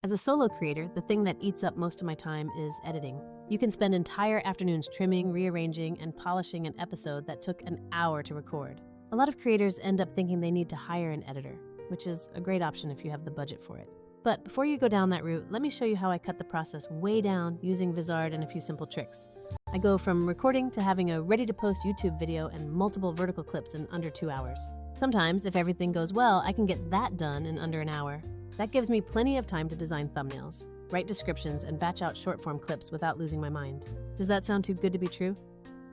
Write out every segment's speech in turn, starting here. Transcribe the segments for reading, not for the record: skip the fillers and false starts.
As a solo creator, the thing that eats up most of my time is editing. You can spend entire afternoons trimming, rearranging, and polishing an episode that took an hour to record. A lot of creators end up thinking they need to hire an editor, which is a great option if you have the budget for it. But before you go down that route, let me show you how I cut the process way down using Vizard and a few simple tricks. I go from recording to having a ready-to-post YouTube video and multiple vertical clips in under 2 hours. Sometimes, if everything goes well, I can get that done in under an hour. That gives me plenty of time to design thumbnails, write descriptions, and batch out short-form clips without losing my mind. Does that sound too good to be true?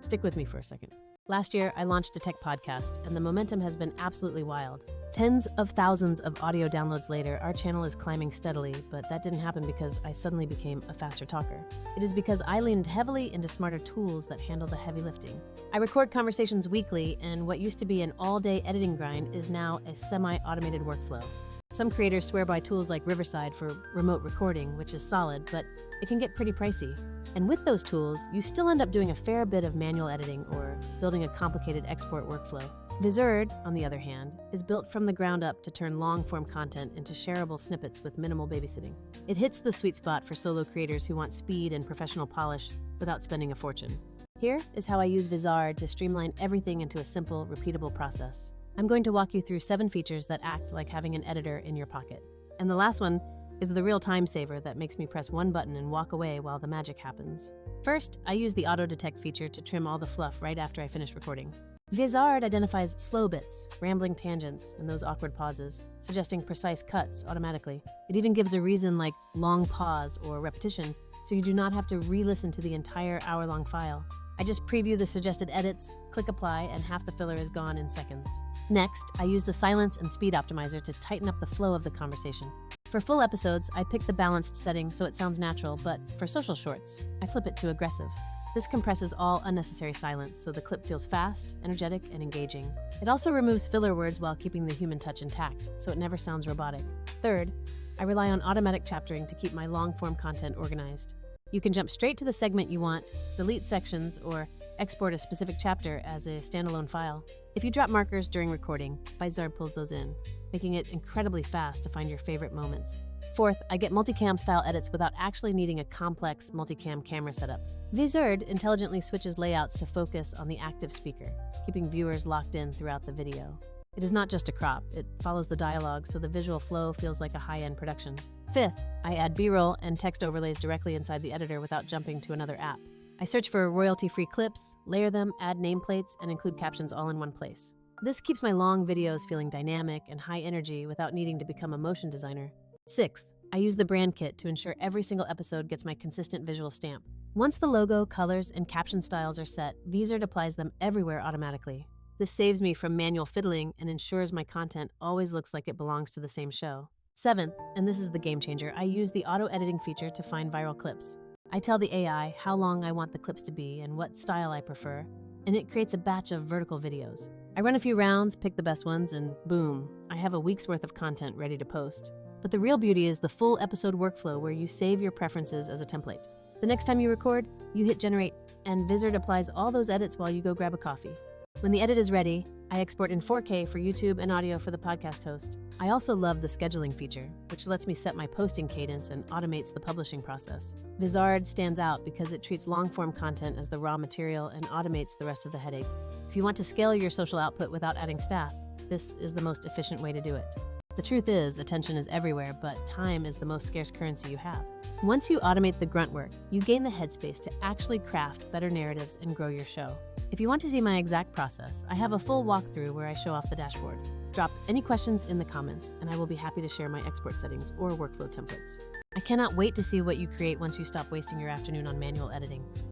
Stick with me for a second. Last year, I launched a tech podcast, and the momentum has been absolutely wild. Tens of thousands of audio downloads later, our channel is climbing steadily, but that didn't happen because I suddenly became a faster talker. It is because I leaned heavily into smarter tools that handle the heavy lifting. I record conversations weekly, and what used to be an all-day editing grind is now a semi-automated workflow. Some creators swear by tools like Vizard for remote recording, which is solid, but it can get pretty pricey. And with those tools, you still end up doing a fair bit of manual editing or building a complicated export workflow. Vizard, on the other hand, is built from the ground up to turn long-form content into shareable snippets with minimal babysitting. It hits the sweet spot for solo creators who want speed and professional polish without spending a fortune. Here is how I use Vizard to streamline everything into a simple, repeatable process. I'm going to walk you through 7 features that act like having an editor in your pocket. And the last one is the real time saver that makes me press one button and walk away while the magic happens. First, I use the auto detect feature to trim all the fluff right after I finish recording. Vizard identifies slow bits, rambling tangents, and those awkward pauses, suggesting precise cuts automatically. It even gives a reason like long pause or repetition, so you do not have to re-listen to the entire hour-long file. I just preview the suggested edits, click apply, and half the filler is gone in seconds. Next, I use the silence and speed optimizer to tighten up the flow of the conversation. For full episodes, I pick the balanced setting so it sounds natural, but for social shorts, I flip it to aggressive. This compresses all unnecessary silence so the clip feels fast, energetic, and engaging. It also removes filler words while keeping the human touch intact, so it never sounds robotic. Third, I rely on automatic chaptering to keep my long-form content organized. You can jump straight to the segment you want, delete sections, or export a specific chapter as a standalone file. If you drop markers during recording, Vizard pulls those in, making it incredibly fast to find your favorite moments. Fourth, I get multicam-style edits without actually needing a complex multicam camera setup. Vizard intelligently switches layouts to focus on the active speaker, keeping viewers locked in throughout the video. It is not just a crop, it follows the dialogue so the visual flow feels like a high-end production. Fifth, I add B-roll and text overlays directly inside the editor without jumping to another app. I search for royalty-free clips, layer them, add nameplates, and include captions all in one place. This keeps my long videos feeling dynamic and high energy without needing to become a motion designer. Sixth, I use the brand kit to ensure every single episode gets my consistent visual stamp. Once the logo, colors, and caption styles are set, Vizard applies them everywhere automatically. This saves me from manual fiddling and ensures my content always looks like it belongs to the same show. Seventh, and this is the game changer, I use the auto-editing feature to find viral clips. I tell the AI how long I want the clips to be and what style I prefer, and it creates a batch of vertical videos. I run a few rounds, pick the best ones, and boom, I have a week's worth of content ready to post. But the real beauty is the full episode workflow where you save your preferences as a template. The next time you record, you hit generate, and Vizard applies all those edits while you go grab a coffee. When the edit is ready, I export in 4K for YouTube and audio for the podcast host. I also love the scheduling feature, which lets me set my posting cadence and automates the publishing process. Vizard stands out because it treats long-form content as the raw material and automates the rest of the headache. If you want to scale your social output without adding staff, this is the most efficient way to do it. The truth is, attention is everywhere, but time is the most scarce currency you have. Once you automate the grunt work, you gain the headspace to actually craft better narratives and grow your show. If you want to see my exact process, I have a full walkthrough where I show off the dashboard. Drop any questions in the comments, and I will be happy to share my export settings or workflow templates. I cannot wait to see what you create once you stop wasting your afternoon on manual editing.